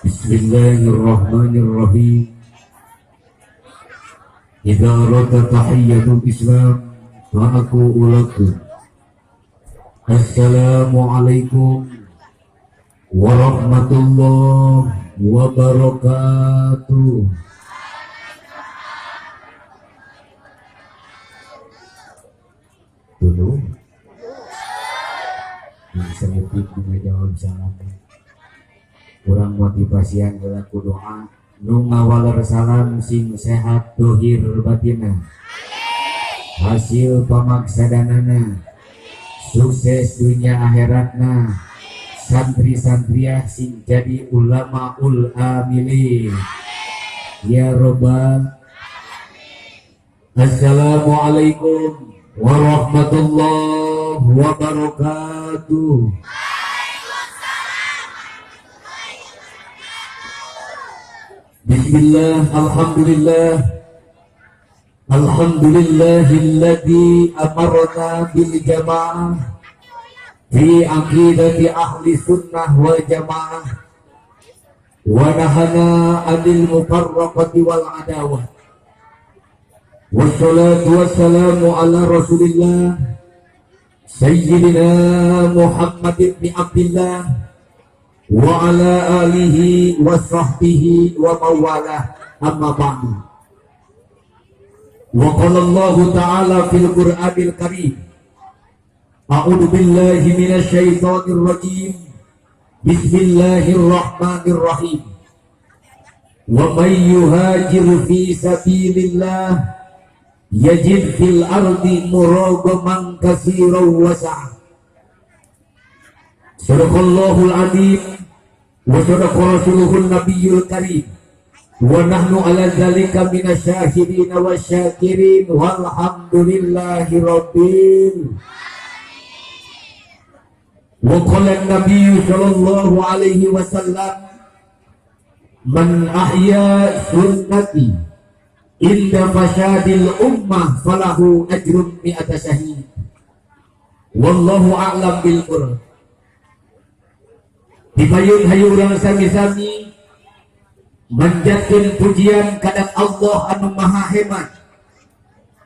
Bismillahirrahmanirrahim. Idza rada tahiyyatul Islam fa aqulu lakum Assalamualaikum warahmatullahi wabarakatuh. Dulu bisa ngetik menjawab salam. Kurang motivasian berlaku doa nu ngawal salam sing sehat dohir batina, hasil pamaksadanana, sukses dunia akhiratna, santri-santriah sing jadi ulama ul amilin ya robbal. Assalamualaikum warahmatullahi wabarakatuh. Bismillah, alhamdulillah, alhamdulillahilladzi amarna bil jamaah fi aqidati ahli sunnah wal jamaah wa nahana anil mufarraqati wal adawah. Wassalatu wassalamu ala rasulillah sayyidina Muhammad ibn Abdillah wa ala alihi wa sahbihi wa mawalah, amma ba'du. Wa qala Allah ta'ala fil Qur'anil Karim, a'udzu billahi minasy syaithanir rajim, bismillahirrahmanirrahim. Wa may yuhajir fi sabilillah yajid fil ardi muragaman katsiran wa sa'a. Sadaqallahul azim wa sadaqa rasuluhun nabiyyul karim wa nahnu ala dzalika minasyahidin wasyakirin walhamdulillahi rabbil. Wa qala an-nabiy sallallahu alaihi wasallam, man ahya sunnati inda fasadil ummah falahu ajrun mi'ata syahid. Wallahu a'lam bil qur'an. Dipayun hayu urang sami-sami manjatkeun pujian kadang Allah anu maha hebat,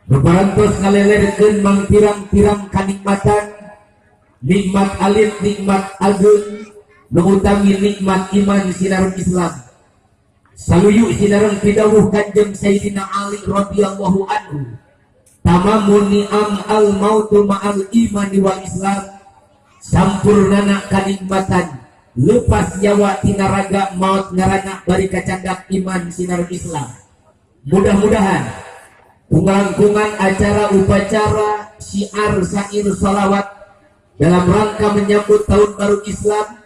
bebarantos ngalelerkeun mang pirang-pirang kanikmatan, nikmat alit, nikmat agung, nu utangi nikmat iman sinareun Islam. Saluyu sinareun pidawuh Kanjeng Sayyidina Ali radhiyallahu anhu, tamamun ni'am al mautu ma'al imani wal Islam. Sampurnana kanikmatan lepas nyawa tina raga maut ngarana bari kacandak iman sinar Islam. Mudah-mudahan pungangkungan acara upacara syiar syair salawat dalam rangka menyambut tahun baru Islam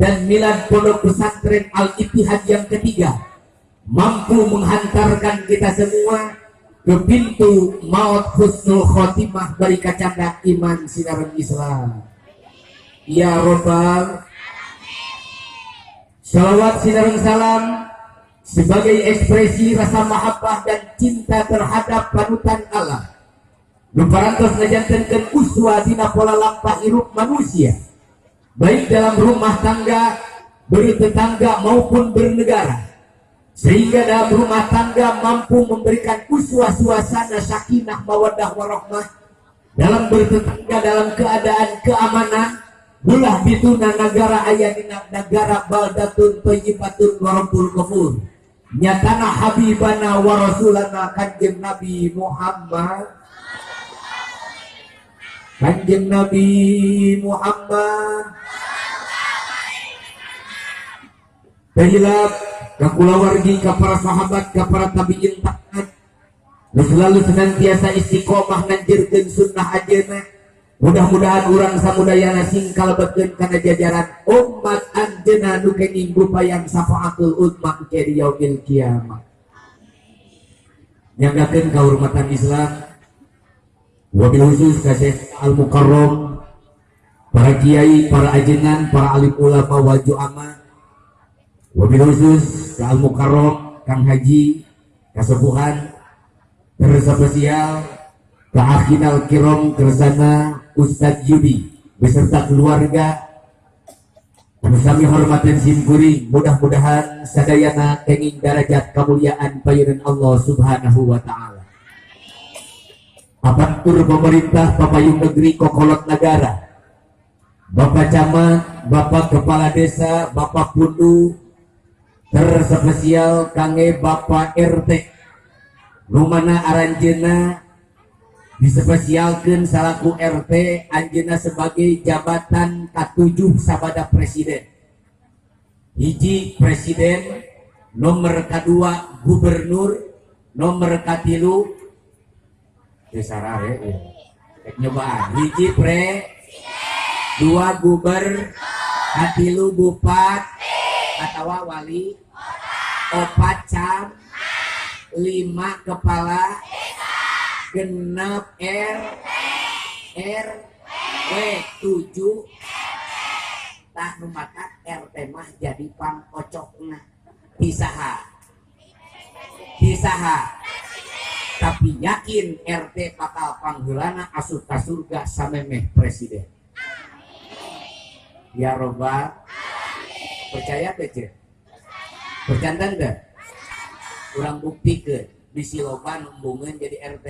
dan milad pondok pesantren Al-Ittihad yang ketiga mampu menghantarkan kita semua ke pintu maut husnul khotimah bari kacandak iman sinar Islam ya robbal. Salawat sinareng salam sebagai ekspresi rasa mahabbah dan cinta terhadap panutan Allah. Nuparantos ngajantenkeun uswa dina pola lampah hirup manusia, baik dalam rumah tangga, bertetangga maupun bernegara, sehingga dalam rumah tangga mampu memberikan uswa suasana sakinah mawaddah warahmah, dalam bertetangga dalam keadaan keamanan. Ulah bituna negara ayadina negara baldatun thayyibatun wa rabbul ghafur. Nyatana habibana wa rasulana Kanjeng Nabi Muhammad. Kanjeng Nabi Muhammad. Tahilap ka kulawargi, ka para sahabat, ka para tabi'in taat. Selalu senantiasa istiqomah nanjirkeun sunnah ajeuna. Mudah-mudahan urang samudayana sing kalebetkeun kana jajaran umat anjeunna nu kenging rupayang syafaatul uzma ke yaumil kiamah. Nyanggakeun kahormatan Islam, wabil khusus ka Syekh Al-Mukarram, para kiai, para ajengan, para alim ulama wal juama, wabil khusus ka Al-Mukarram Kang Haji kasepuhan terspesial ka akhinal kiram kersana Ustadz Yudi beserta keluarga, Sami hormatin simkuring, mudah-mudahan sadayana kenging darajat kemuliaan payunan Allah Subhanahu wa taala. Aparatur pemerintah, papayung negeri, kokolot negara, Bapak Camat, Bapak Kepala Desa, Bapak Pundu, terspesial kange Bapak RT, rumana aranjeuna dispesialkeun salaku RT, anjeuna sebagai jabatan ke-7 sabada presiden. Hiji presiden, nomor kedua gubernur, nomor katilu sarare nyobaan. Hiji dua guber, katilu bupat atau wali, opat cam, 5 kepala, genep RW 7 tah nu matak RT mah jadi pangkocokna pisaha tapi yakin RT bakal pangheulana asup ka surga samemeh presiden. Ya robbal, percaya teh ce? Bercanda teh? Urang buktikeun bisi loba numbungeun jadi RT.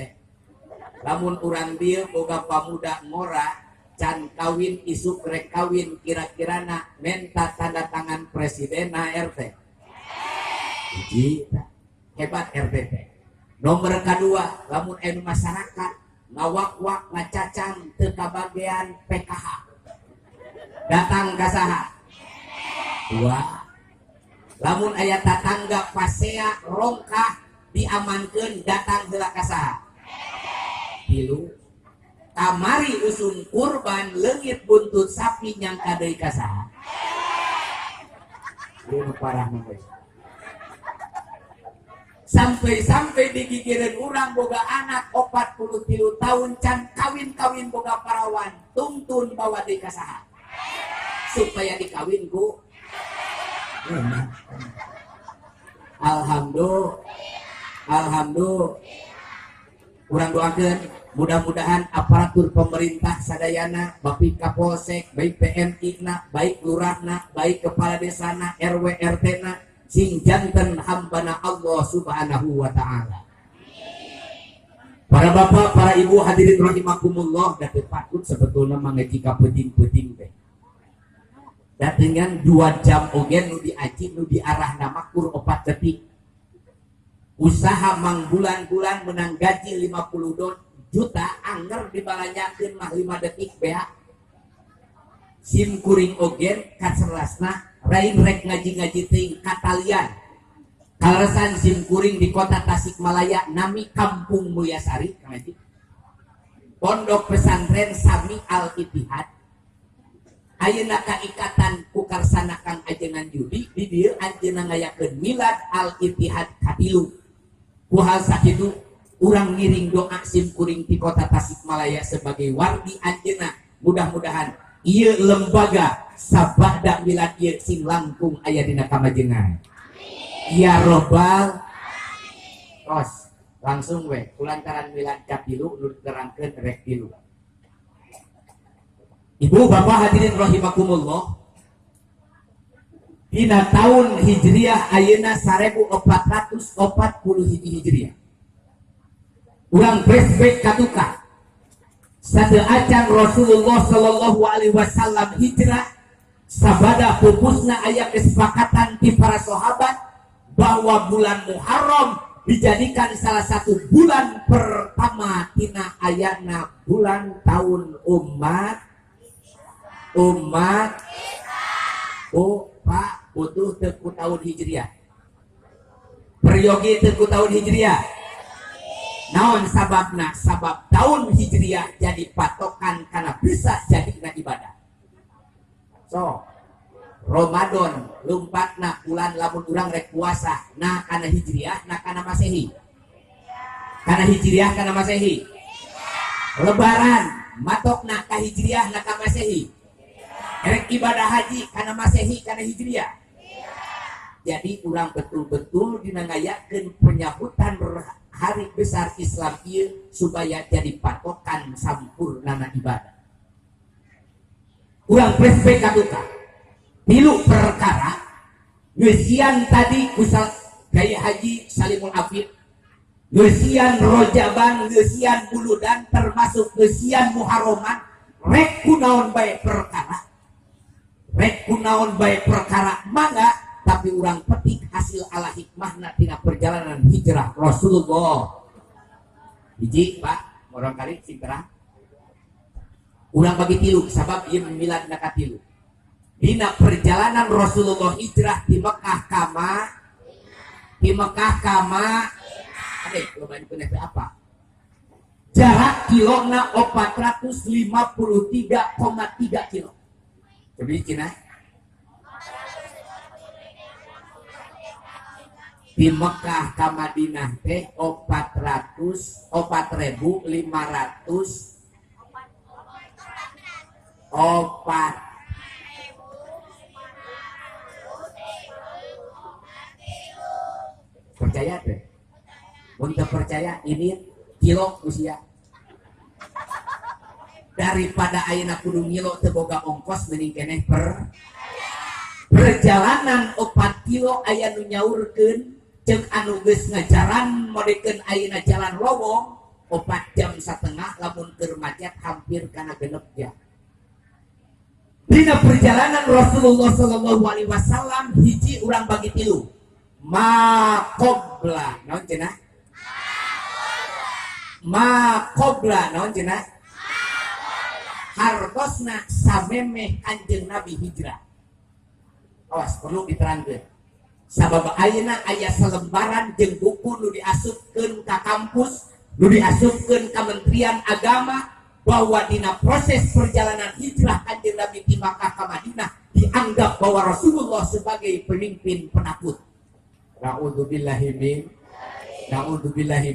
Lamun urang dieu boga pamuda ngora can kawin isuk rek kawin kira-kirana menta tanda tangan presiden na RT. Hiji hebat RT teh. Nomor kedua, lamun anu masyarakat ngawak-wak ngacacang teu kabagean PKH. Datang ka saha? 2. Lamun aya tatangga pasea rongkah diamankeun datang heula ka saha? 3. Kamari usun kurban leungit buntut sapi nyangka deui ka saha? Ieu parah mah. Sampai digigireun urang boga anak 43 tahun can kawin boga parawan tuntun bawa deui ka saha? Supaya dikawin ku Alhamdulillah urang doakeun mudah-mudahan aparatur pemerintah sadayana baik Kapolsek, baik PMI na, baik lurahna, baik kepala desana, RW RT na sing janten hambana Allah Subhanahu wa taala. Para bapak, para ibu hadirin rahimakumullah, da teu patut sebetulna mangaji ka peuting-peuting teh. Datengan 2 jam oge nu diaji nu diarahna makur 4 detik. Usaha mang bulan-bulan menang gaji 50 juta anger dibalanyakeun mah 5 detik bea. Sim kuring oge kacerlasna rain rek ngaji-ngaji teuing katalian. Kaleresan sim kuring di kota Tasikmalaya nami Kampung Mulyasari ngaji. Pondok pesantren Sami Al Ittihad. Ayeuna kaikatan ku karsana Kang Ajengan Judi di dieu anjeunna ngayakeun milad Al Ittihad katilu. Ku hal sakitu urang ngiring doa sim kuring di kota Tasikmalaya sebagai wardi anjeunna. Mudah-mudahan ieu lembaga sabada milad ieu sing langkung aya dina kamajengan. Ya robbal tos langsung we kulantaran milad katilu nu terangkeun rek tilu. Ibu bapak hadirin rahimakumullah, dina tahun Hijriah ayeuna 1440 Hijriah. Urang flashback katuka sadeuacan Rasulullah sallallahu alaihi wasallam hijrah sabada pupusna aya kesepakatan ti para sahabat bahwa bulan Muharram dijadikan salah satu bulan pertama tina ayana bulan tahun umat Pak butuh teku tahun Hijriah peryogi teku tahun Hijriah naon sababna sabab tahun Hijriah jadi patokan karena bisa jadi ibadah. So Ramadan lumpatna bulan lamun urang rek puasa nah kana Hijriah nah kana Masehi kana Hijriah kana Masehi Lebaran matokna ka Hijriah nah ka Masehi rek ibadah haji karena Masehi karena Hijriah. Jadi urang betul-betul dinangayakeun penyambutan hari besar Islam ieu supaya jadi patokan sampurnana ibadah. Urang flashback katuka tilu perkara ngeusian tadi kusal gaya haji Salimul Afid, ngeusian rojaban, ngeusian buludan, termasuk ngeusian muharoman, rek kunaon bae perkara mangga, tapi urang petik hasil ala hikmahna tina perjalanan hijrah Rasulullah. Hiji Pak orang kali singterang urang bagi tilu sabab ieu milad ka tilu dina perjalanan Rasulullah hijrah di Mekah kama loba dikeun apa jarak kilona 453,3 kilo. Coba Cina di Mekah ka Madinah teh 4.500 percaya teh untuk percaya ini kilo usia daripada ayeuna kudu ngilo teu boga ongkos mending keneh perjalanan 4 kilo aya nu nyaurkeun jeung anu geus ngajaran modekeun ayeuna jalan lowong 4 jam setengah lamun keur macet hampir kana 6 jam. Dina perjalanan Rasulullah sallallahu alaihi wasallam hiji urang bagi tilu maqobla naon cenah maqobla naon cenah hartosna samemeh Kanjeng Nabi hijrah. Awas perlu diterangkeun sabab ayeuna aya salembaran jeung buku nu diasupkeun ka kampus, nu diasupkeun ka Kementerian Agama bahwa dina proses perjalanan hijrah Kanjeng Nabi di Makkah ka Madinah dianggap bahwa Rasulullah sebagai pemimpin penakut. Na'udzubillahi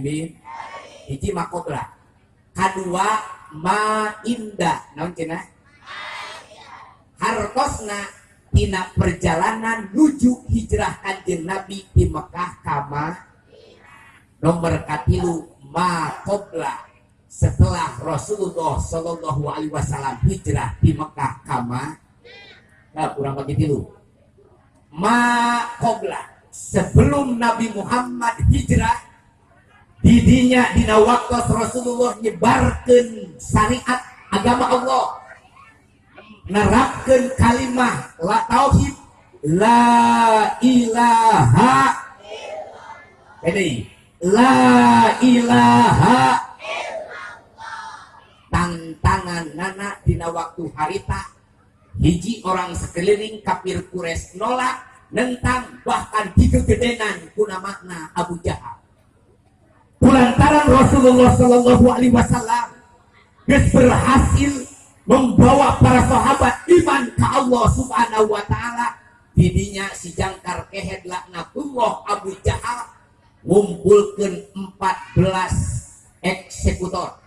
min hiji makobra. Kadua mainda naon cenah hartosna tina perjalanan nuju hijrah Kanjeng Nabi di Mekah kama nomor katilu makobla setelah Rasulullah sallallahu alaihi wasallam hijrah di Mekah kama kurang bagi tilu makobla sebelum Nabi Muhammad hijrah didinya dina waktu Rasulullah nyebarkeun syariat agama Allah, nerapkeun kalimah la tauhid la ilaha ini la ilaha tantangan nana dina waktu harita hiji orang sekeliling kafir Quraisy nolak nentang bahkan digegedenan kuna makna Abu Jahal. Kulantaran Rasulullah sallallahu alaihi wasallam geus berhasil membawa para sahabat iman ke Allah subhanahu wa ta'ala, didinya si jangkar kehed laknatullah Abu Jahal ngumpulkeun 14 eksekutor.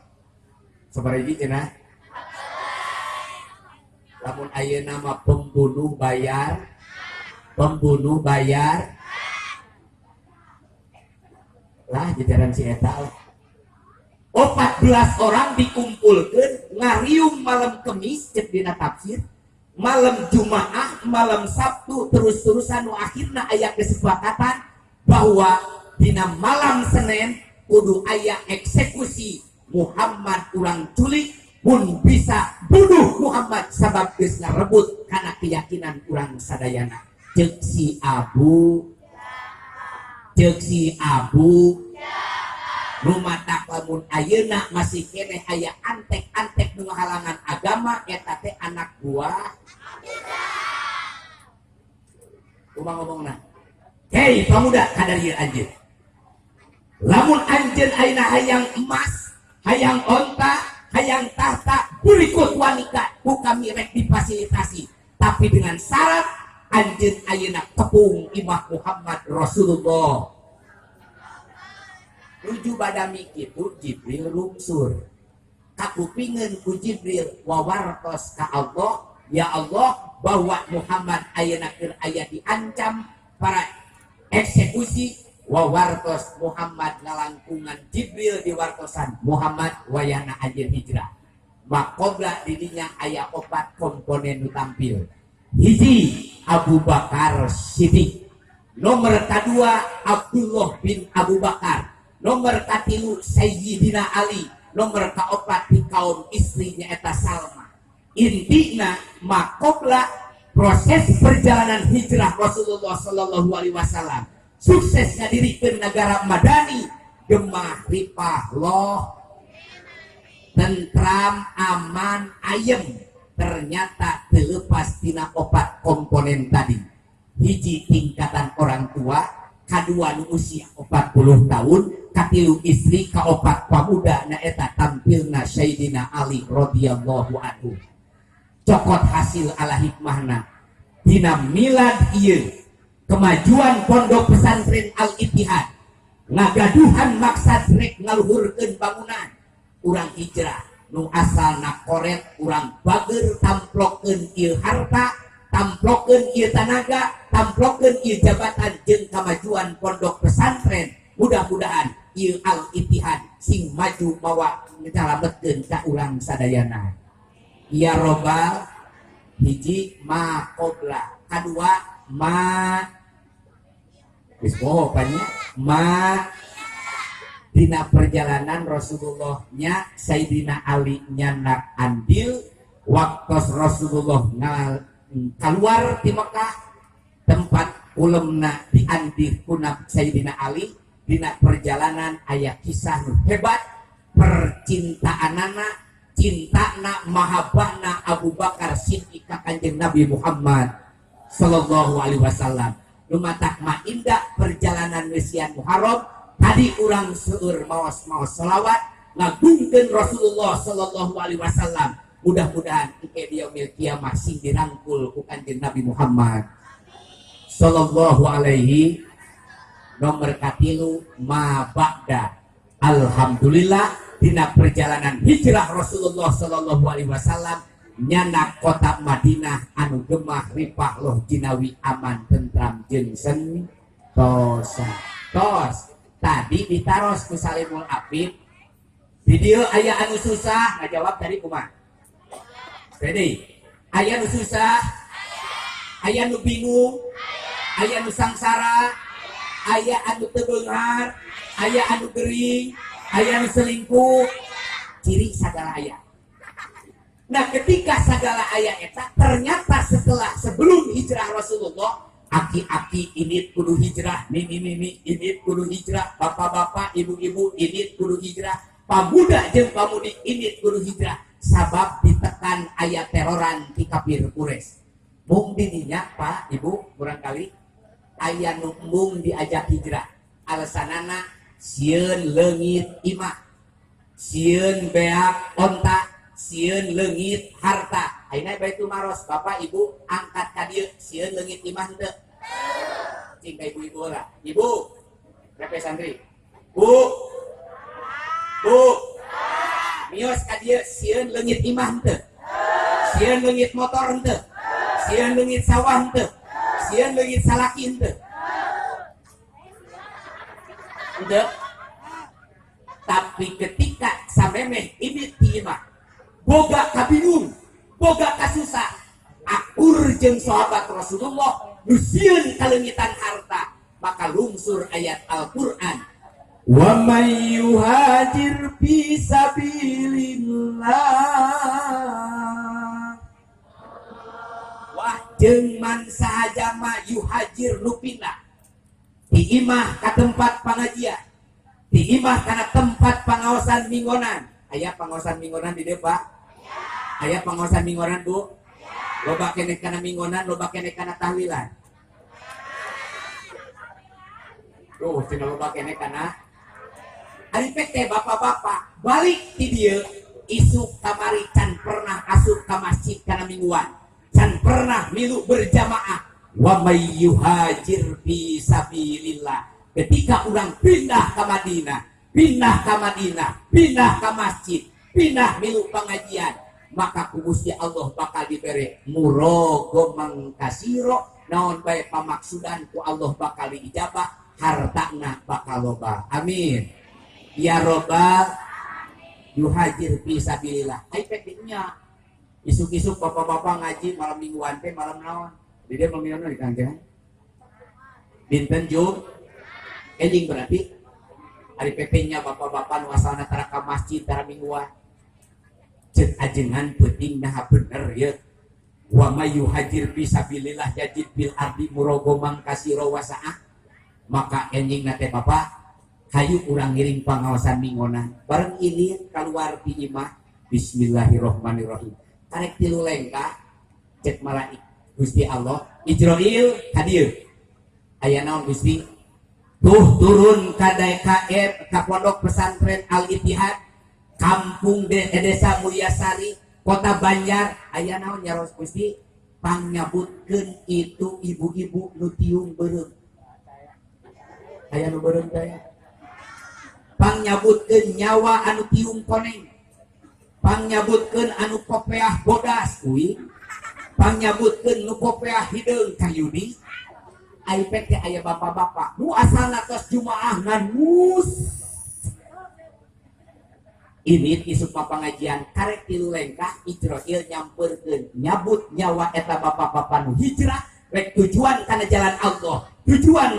Sabaraha cenah? Lamun ayeuna mah pembunuh bayar lah jajaran si eta 14 orang dikumpulkeun ngariung malam Kemis cek dina tafsir, malam Jumaah, malam Sabtu terus-terusan nu akhirna aya kesepakatan bahwa dina malam Senin kudu aya eksekusi Muhammad urang culik pun bisa bunuh Muhammad sabab geus ngarebut kana keyakinan urang sadayana. Cek si Abu rumatak lamun ayeuna masih keneh aya antek-antek nu halangan agama eta teh anak buah kumaha ngomongna hei pemuda kadarieu anjeun lamun anjeun ayeuna hayang emas hayang onta hayang tahta berikut wanita ku kami rek difasilitasi tapi dengan syarat anjeun ayeuna tepung imah Muhammad Rasulullah. Nuju badami kitu Jibril rungsur kakupingeun ku Jibril wawartos ka Allah, ya Allah bahwa Muhammad ayeuna keur aya diancam para eksekusi wawartos Muhammad ngalangkungan Jibril diwartosan Muhammad wayahna anjeun hijrah. Makobla didinya aya 4 komponen nu tampil. hiji Abu Bakar Siddiq, nomor kedua Abdullah bin Abu Bakar, nomor katilu Sayyidina Ali, nomor kaopat di kaum istrinya eta Salma. Intina makobla proses perjalanan hijrah Rasulullah Sallallahu Alaihi Wasallam sukses ngadirikeun negara Madani gemah ripah loh tentram aman ayem. Ternyata terlepas tina opat komponen tadi, hiji tingkatan orang tua, kedua nu usia 40 tahun, katilu istri, kaopat pamuda na eta tampilna Sayyidina Ali radhiyallahu anhu. Cokot hasil ala hikmahna dina milad ieu kemajuan pondok pesantren Al-Ittihad ngagaduhan maksad rek ngaluhurkeun bangunan urang hijrah nu asal na koret urang bager tamplokeun ieu harta, tamplokeun ieu tanaga, tamplokeun ieu jabatan jeung kamajuan pondok pesantren. Mudah-mudahan ieu Al-Ittihad sing maju mawa nyalametkeun ka urang sadayana. Ya robbal hiji ma qobla, kadua ma wis poho panya ma dina perjalanan Rasulullahnya Sayyidina Ali nyanak andil waktu Rasulullah keluar di Mekah tempat ulemna diandir kunab Sayyidina Ali. Dina perjalanan aya kisah hebat percintaanana cintana mahabbahna Abu Bakar Siddiq ka Kanjeng Nabi Muhammad sallallahu alaihi wasallam. Lumatak ma indah perjalanan wesian Muharram tadi urang seueur maos-maos selawat ngagungkeun Rasulullah sallallahu alaihi wasallam. Mudah-mudahan engke di yaumil kiamah sing dirangkul ku Kanjeng Nabi Muhammad sallallahu alaihi. Nomor katilu ma ba'da, alhamdulillah dina perjalanan hijrah Rasulullah sallallahu alaihi wasallam nyana kota Madinah anu gemah ripah loh jinawi aman tentram jeung sentosa. Tos tadi ditaros ku Salimul Afif di dieu aya anu susah ngajawab tadi kumaha? Ready? Aya nu susah, aya nu bingung, aya nu sangsara, aya anu teu beunghar, aya anu gering, aya anu selingkuh, ciri sagala aya. Nah, ketika sagala aya eta ternyata sebelum hijrah Rasulullah, aki-aki ini kudu hijrah, nini ini kudu hijrah, bapak-bapak, ibu-ibu ini kudu hijrah, pamuda jeung pamudi ini kudu hijrah. Sabab ditekan ayat teroran ti kafir Quraisy. Mung didinya Pak, Ibu, barangkali aya nu mung diajak hijrah. Alasanana sieun leungit imah, sieun beak onta, sieun leungit harta. Ayeuna Baitul Maros, Bapak Ibu angkat ka dieu sieun leungit imah henteu? Cing ka ibu-ibu lah. Ibu, repe santri. Bu. Mios ka dieu sieun leungit imah henteu? Sieun leungit motor henteu? Sieun leungit sawah henteu? Sieun leungit salaki henteu? Henteu. Tapi ketika samemeh ini ti imah boga kabingung, boga kasusah, akur jeung sahabat Rasulullah nu sieun kaleungitan harta, maka lungsur ayat Al-Qur'an, wa may yuhajir fi sabilillah. Wah jeung man sahaja mah yuhajir nu pindah ti imah ka tempat pangajian, ti imah kana tempat pangaosan minggonan. Aya pangaosan minggonan di dieu Pak? Aya pangaosan minggonan Bu? Loba keneh kana minggonan, loba keneh kana tahlilan. Tuh, cenah loba keneh kana ari teh bapak-bapak balik ti dieu isuk kamari can pernah asup ka masjid kana mingguan, can pernah milu berjamaah. Wa may yuhajir fi sabilillah. Ketika urang pindah ke Madinah, pindah ke masjid, pindah milu pengajian, maka ku Gusti Allah bakal diberi murogo mangkasiro, naon bae pamaksudan ku Allah bakal diijabah, hartana bakal loba. Amin. Ya robbal yuhajir fi sabilillah. Ai peknya isuk-isuk bapak-bapak ngaji malam mingguan teh malam naon di dia malam mingguan di kangen dinten Jumat berarti hari PP-nya bapak-bapak nu asalna tara ka masjid tara mingguan cek ajengan penting nah bener ya wa mayu hajir fisabilillah yajid bil ardi murogomang kasiro wasaah maka enjing nate bapak hayu urang ngiring pangawasan mingonan bareng ini keluar di imah bismillahirrahmanirrahim karek tilu lengka cek malaik Gusti Allah Ijroil hadir aya naon Gusti tuh turun ka DKM ka pondok pesantren Al Ittihad kampung desa Mulyasari kota Banjar aya naon nya Gusti pangyabutkeun itu ibu-ibu nu tiung beureum aya nu beureum teh pangyabutkeun nyawa anu tiung koneng pangyabutkeun anu popeah bodas kuy pangyabutkeun nu popeah hideung kayuni aipek teh aya bapak-bapak nu asalna tos jumaah nganus ini isuk papangajian karek tilu lengkah Ijroil nyamperkeun nyabut nyawa eta bapak-bapak nu hijrah rek tujuan kana jalan Allah tujuan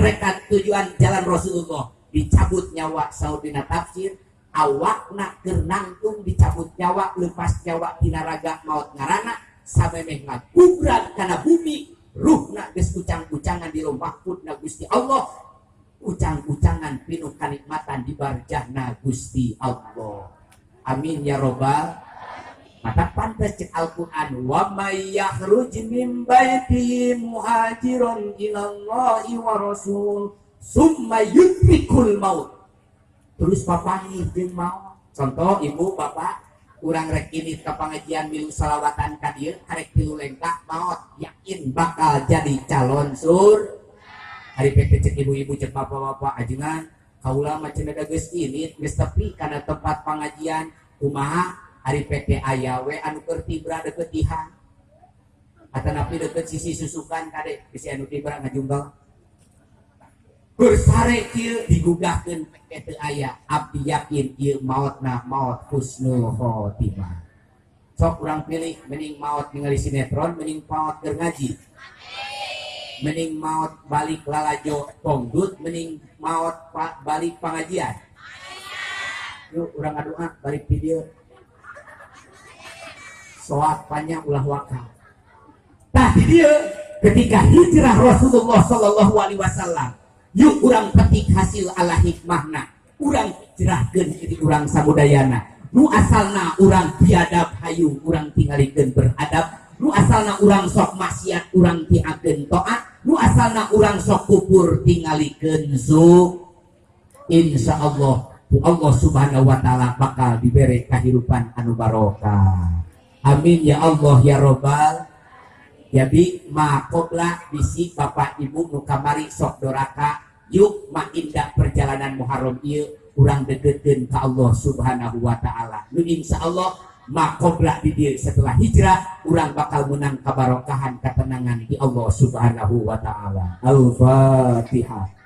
jalan Rasulullah dicabut nyawa saudina tafsir awakna keur nangtung dicabut nyawa lepas nyawa tina raga maut ngaranna samemeh ngagubrag kana bumi ruhna geus ucang-ucangan di mahfudna Gusti Allah ucang-ucangan pinuh kanikmatan di barjahna Gusti Allah amin ya robbal mata pantas cek Al-Quran wa may yakhruj min baiti muhajiron ilallahi wa rasul summa yudrikul maut terus papangi jeung maut contoh ibu bapak urang rek ini ka pangajian milu salawatan ka dieu karek tilu lengkah maut yakin bakal jadi calon sur hari PT cek ibu-ibu cek bapak-bapak ajengan kaula mah cenah geus ini geus tepi kana tempat pangajian kumaha hari PT aya we anu keur tibra deukeut tihan atanapi deukeut sisi susukan kade bisi anu tibra ngajunggal bersare kieu digugahkeun PT aya abdi yakin ieu mautna maut husnul khotimah sok urang pilih mending maut ningali sinetron mending maut keur ngaji mending maut balik lalajo pongdut mending maut balik pengajian yuk urang ngadua balik video soat panjang ulah wakal tah dia ketika hijrah Rasulullah sallallahu alaihi wasallam yuk urang petik hasil ala hikmahna urang hijrahkeun jadi urang samudayana nu asalna urang biadab hayu urang tingalikeun beradab nu asalna urang sok maksiat urang tiakeun taat nu asalna urang sok kufur tingalikeun zu insyaallah Allah subhanahu wa ta'ala bakal diberi kehidupan anu barokah amin ya Allah ya robbal jadi makobla bisi bapak ibu nu kamari sok doraka yuk mak indah perjalanan Muharram ieu urang dekeutkeun ka Allah subhanahu wa ta'ala nu insyaallah makobla di dieu setelah hijrah urang bakal menang kabarokahan ketenangan di Allah subhanahu wa ta'ala al-fatihah.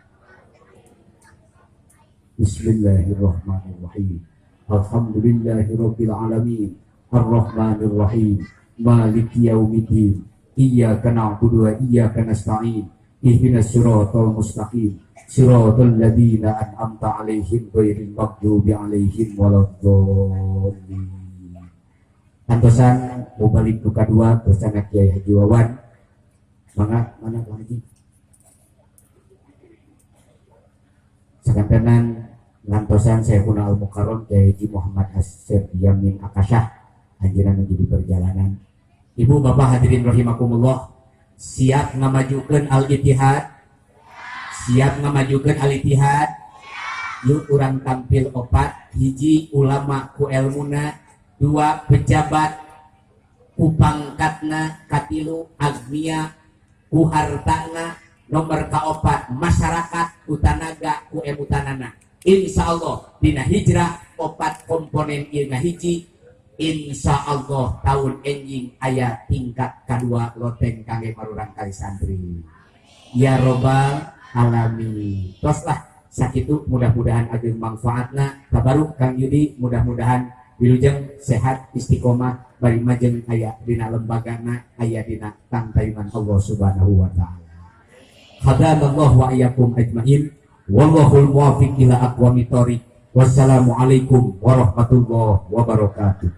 Bismillahirrahmanirrahim. Alhamdulillahirabbil alamin. Arrahmanirrahim. Maliki yaumiddin. Iyyaka na'budu wa iyyaka nasta'in. Ihdinas siratal mustaqim. Siratal ladzina an'amta 'alaihim ghairil maghdubi 'alaihim waladdallin. Kantosan mau balik ke kedua terus anak Kiai Haji Wawan. Mana lagi? Sakantenan ngantosan Syekhuna Al-Mukarram Kiai Haji Muhammad Asep Yamin Akasyah anjeunna menjadi perjalanan. Ibu bapak hadirin rahimakumullah, siap ngamajukeun Al-Ittihad? Siap ngamajukeun Al-Ittihad? Yuk urang tampil opat, hiji ulama ku elmuna, dua pejabat ku pangkatna, katilu agnia ku hartana, nomor kaopat masyarakat ku tanaga ku emutanana. Insyaallah dina hijrah opat komponen ieu hiji insyaallah tahun enjing aya tingkat kedua loteng kangge marurang kali santri ya robbal alamin. Toslah sakitu mudah-mudahan ageng manfaatna kabaru Kang Yudi mudah-mudahan wilujeng sehat istiqomah bari majeng aya dina lembagana aya dina tangtayungan Allah Subhanahu wa taala. Hadanallahu wa iyyakum ajmain. Wallahul muwaffiq ila aqwamit thoriq. Wassalamualaikum warahmatullahi wabarakatuh.